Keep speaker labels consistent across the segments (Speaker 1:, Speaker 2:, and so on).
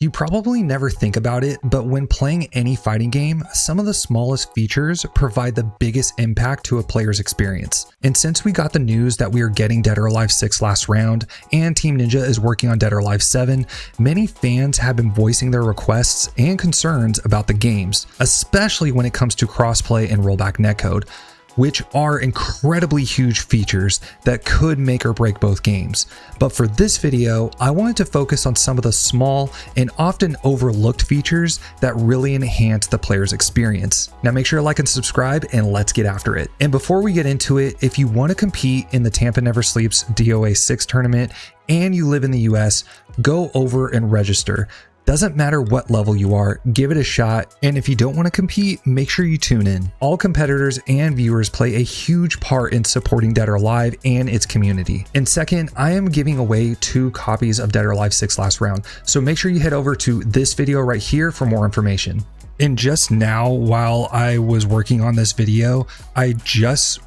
Speaker 1: You probably never think about it, but when playing any fighting game, some of the smallest features provide the biggest impact to a player's experience. And since we got the news that we are getting Dead or Alive 6 last round, and Team Ninja is working on Dead or Alive 7, many fans have been voicing their requests and concerns about the games, especially when it comes to crossplay and rollback netcode, which are incredibly huge features that could make or break both games. But for this video, I wanted to focus on some of the small and often overlooked features that really enhance the player's experience. Now make sure to like and subscribe, and let's get after it. And before we get into it, if you want to compete in the Tampa Never Sleeps DOA 6 tournament and you live in the US, go over and register. Doesn't matter what level you are, give it a shot, and if you don't want to compete, make sure you tune in. All competitors and viewers play a huge part in supporting Dead or Alive and its community. And second, I am giving away 2 copies of Dead or Alive 6 last round, so make sure you head over to this video right here for more information. And just now, while I was working on this video, I just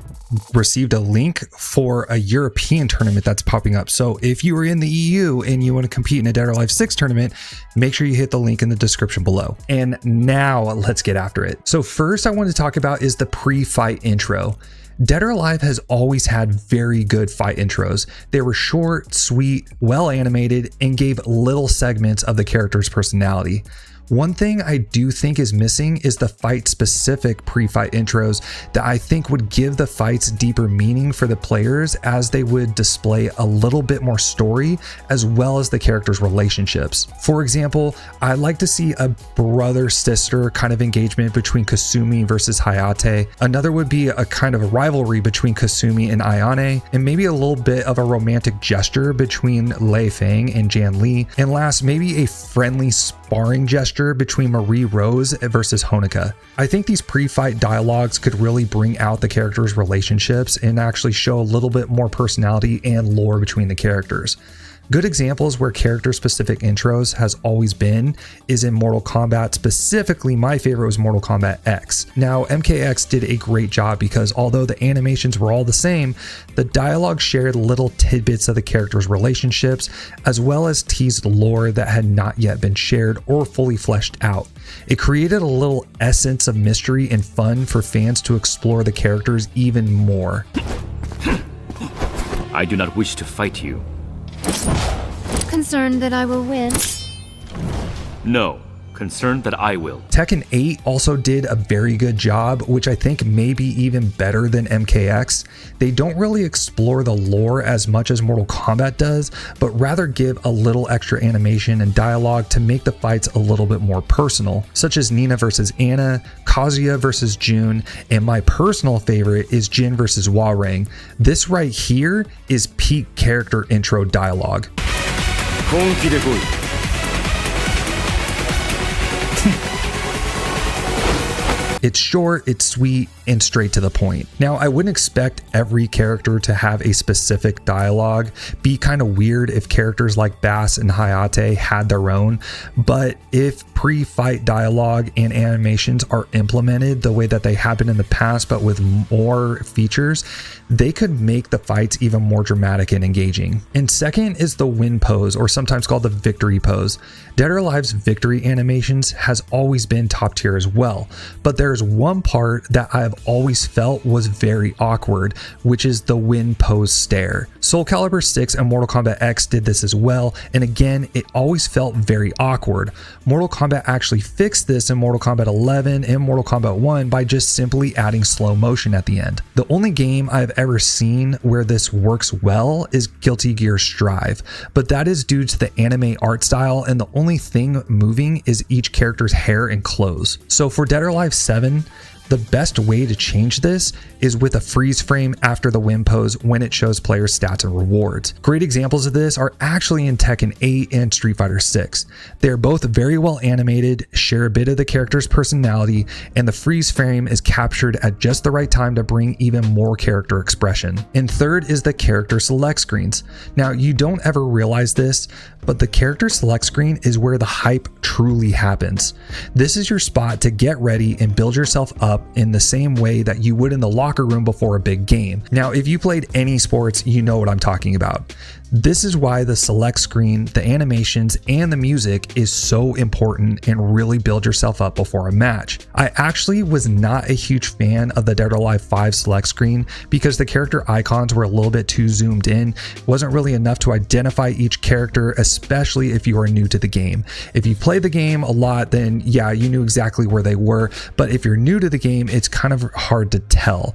Speaker 1: received a link for a European tournament that's popping up. So if you are in the EU and you want to compete in a Dead or Alive 6 tournament, make sure you hit the link in the description below. And now let's get after it. So first I want to talk about is the pre-fight intro. Dead or Alive has always had very good fight intros. They were short, sweet, well animated, and gave little segments of the character's personality. One thing I do think is missing is the fight-specific pre-fight intros that I think would give the fights deeper meaning for the players, as they would display a little bit more story as well as the characters' relationships. For example, I'd like to see a brother-sister kind of engagement between Kasumi versus Hayate. Another would be a kind of a rivalry between Kasumi and Ayane, and maybe a little bit of a romantic gesture between Lei Fang and Jan Li. And last, maybe a friendly sparring gesture between Marie Rose versus Honoka. I think these pre-fight dialogues could really bring out the characters' relationships and actually show a little bit more personality and lore between the characters. Good examples where character-specific intros has always been is in Mortal Kombat. Specifically, my favorite was Mortal Kombat X. Now, MKX did a great job because although the animations were all the same, the dialogue shared little tidbits of the characters' relationships, as well as teased lore that had not yet been shared or fully fleshed out. It created a little essence of mystery and fun for fans to explore the characters even more.
Speaker 2: I do not wish to fight you.
Speaker 3: Concerned that I will win?
Speaker 2: No, concerned that I will.
Speaker 1: Tekken 8 also did a very good job, which I think may be even better than MKX. They don't really explore the lore as much as Mortal Kombat does, but rather give a little extra animation and dialogue to make the fights a little bit more personal, such as Nina versus Anna, Kazuya versus Jun, and my personal favorite is Jin versus Hwoarang. This right here is peak character intro dialogue. It's short, it's sweet, and straight to the point. Now, I wouldn't expect every character to have a specific dialogue. Be kind of weird if characters like Bass and Hayate had their own, but if pre-fight dialogue and animations are implemented the way that they have been in the past, but with more features, they could make the fights even more dramatic and engaging. And second is the win pose, or sometimes called the victory pose. Dead or Alive's victory animations has always been top tier as well, but there's one part that I've always felt was very awkward, which is the win pose stare. Soul Calibur 6 and Mortal Kombat X did this as well, and again, it always felt very awkward. Mortal Kombat actually fixed this in Mortal Kombat 11 and Mortal Kombat 1 by just simply adding slow motion at the end. The only game I've ever seen where this works well is Guilty Gear Strive, but that is due to the anime art style, and the only thing moving is each character's hair and clothes. So for Dead or Alive 7, the best way to change this is with a freeze frame after the win pose when it shows players' stats and rewards. Great examples of this are actually in Tekken 8 and Street Fighter 6. They're both very well animated, share a bit of the character's personality, and the freeze frame is captured at just the right time to bring even more character expression. And third is the character select screens. Now, you don't ever realize this, but the character select screen is where the hype truly happens. This is your spot to get ready and build yourself up in the same way that you would in the locker room before a big game. Now, if you played any sports, you know what I'm talking about. This is why the select screen, the animations, and the music is so important and really build yourself up before a match. I actually was not a huge fan of the Dead or Alive 5 select screen because the character icons were a little bit too zoomed in. It wasn't really enough to identify each character, especially if you are new to the game. If you played the game a lot, then yeah, you knew exactly where they were, but if you're new to the game, it's kind of hard to tell.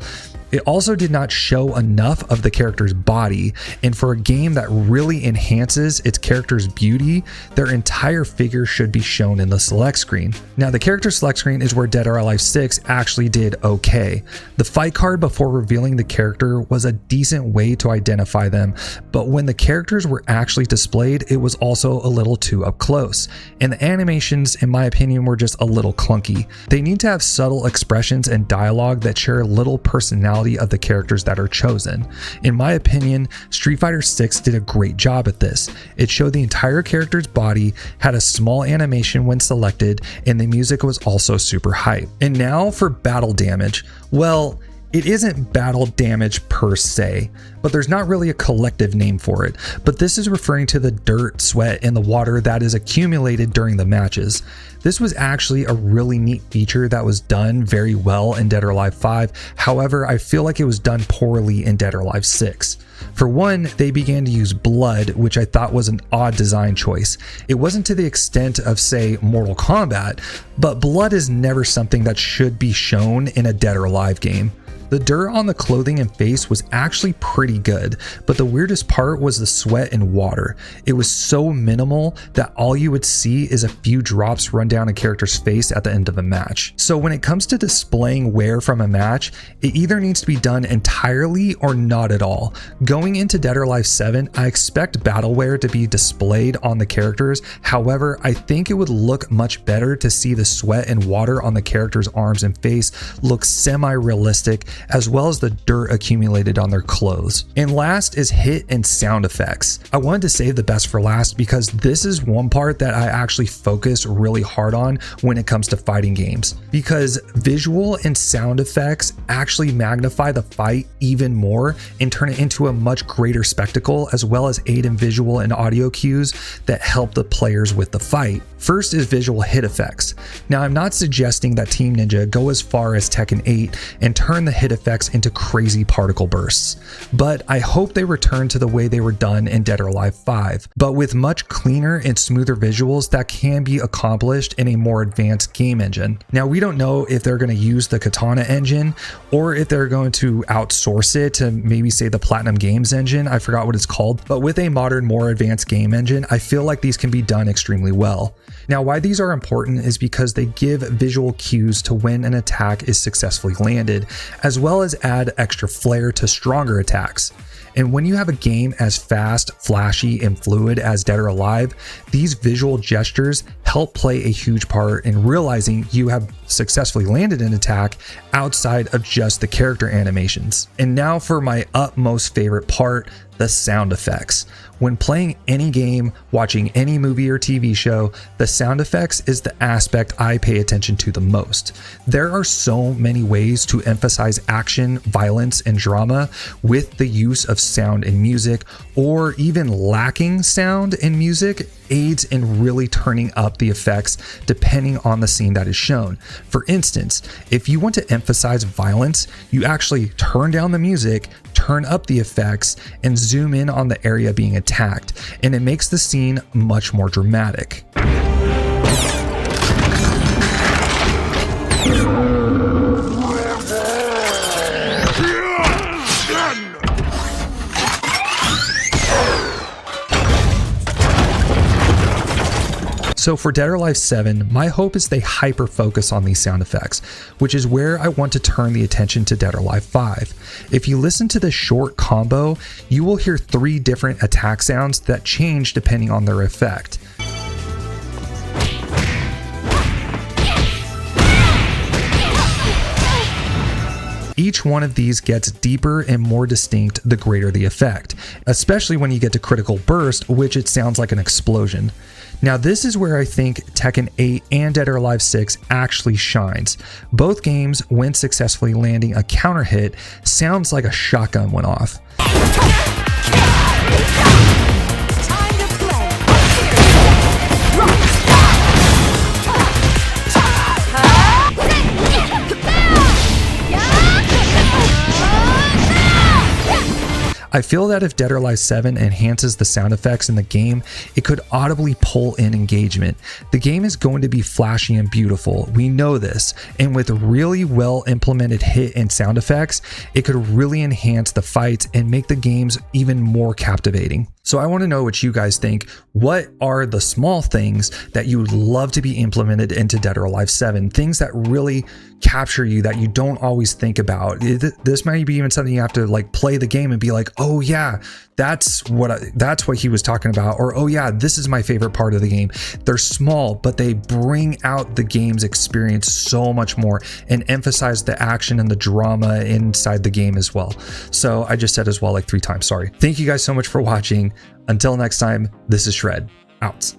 Speaker 1: It also did not show enough of the character's body, and for a game that really enhances its character's beauty, their entire figure should be shown in the select screen. Now, the character select screen is where Dead or Alive 6 actually did okay. The fight card before revealing the character was a decent way to identify them, but when the characters were actually displayed, it was also a little too up close, and the animations, in my opinion, were just a little clunky. They need to have subtle expressions and dialogue that share a little personality of the characters that are chosen. In my opinion, Street Fighter 6 did a great job at this. It showed the entire character's body, had a small animation when selected, and the music was also super hype. And now for battle damage. Well, it isn't battle damage per se, but there's not really a collective name for it. But this is referring to the dirt, sweat, and the water that is accumulated during the matches. This was actually a really neat feature that was done very well in Dead or Alive 5. However, I feel like it was done poorly in Dead or Alive 6. For one, they began to use blood, which I thought was an odd design choice. It wasn't to the extent of, say, Mortal Kombat, but blood is never something that should be shown in a Dead or Alive game. The dirt on the clothing and face was actually pretty good, but the weirdest part was the sweat and water. It was so minimal that all you would see is a few drops run down a character's face at the end of a match. So when it comes to displaying wear from a match, it either needs to be done entirely or not at all. Going into Dead or Alive 7, I expect battle wear to be displayed on the characters. However, I think it would look much better to see the sweat and water on the character's arms and face look semi-realistic, as well as the dirt accumulated on their clothes. And last is hit and sound effects. I wanted to save the best for last because this is one part that I actually focus really hard on when it comes to fighting games, because visual and sound effects actually magnify the fight even more and turn it into a much greater spectacle, as well as aid in visual and audio cues that help the players with the fight. First is visual hit effects. Now, I'm not suggesting that Team Ninja go as far as Tekken 8 and turn the hit effects into crazy particle bursts, but I hope they return to the way they were done in Dead or Alive 5, but with much cleaner and smoother visuals that can be accomplished in a more advanced game engine. Now, we don't know if they're going to use the Katana engine or if they're going to outsource it to maybe say the Platinum Games engine. I forgot what it's called, but with a modern, more advanced game engine, I feel like these can be done extremely well. Now, why these are important is because they give visual cues to when an attack is successfully landed, as well as add extra flair to stronger attacks. And when you have a game as fast, flashy, and fluid as Dead or Alive, these visual gestures help play a huge part in realizing you have successfully landed an attack outside of just the character animations. And now for my utmost favorite part, the sound effects. When playing any game, watching any movie or TV show, the sound effects is the aspect I pay attention to the most. There are so many ways to emphasize action, violence, and drama with the use of sound and music, or even lacking sound and music aids in really turning up the effects depending on the scene that is shown. For instance, if you want to emphasize violence, you actually turn down the music, turn up the effects, and zoom in on the area being attacked, and it makes the scene much more dramatic. So for Dead or Alive 7, my hope is they hyper focus on these sound effects, which is where I want to turn the attention to Dead or Alive 5. If you listen to the short combo, you will hear 3 different attack sounds that change depending on their effect. Each one of these gets deeper and more distinct the greater the effect, especially when you get to critical burst, which it sounds like an explosion. Now, this is where I think Tekken 8 and Dead or Alive 6 actually shines. Both games, when successfully landing a counter hit, sounds like a shotgun went off. I feel that if Dead or Alive 7 enhances the sound effects in the game, it could audibly pull in engagement. The game is going to be flashy and beautiful, we know this, and with really well implemented hit and sound effects, it could really enhance the fights and make the games even more captivating. So I want to know what you guys think. What are the small things that you would love to be implemented into Dead or Alive 7? Things that really capture you that you don't always think about. This might be even something you have to like play the game and be like, oh yeah, that's what he was talking about, or oh yeah, this is my favorite part of the game. They're small, but they bring out the game's experience so much more and emphasize the action and the drama inside the game as well. So I just said as well like 3 times, sorry. Thank you guys so much for watching. Until next time, this is Shred, out.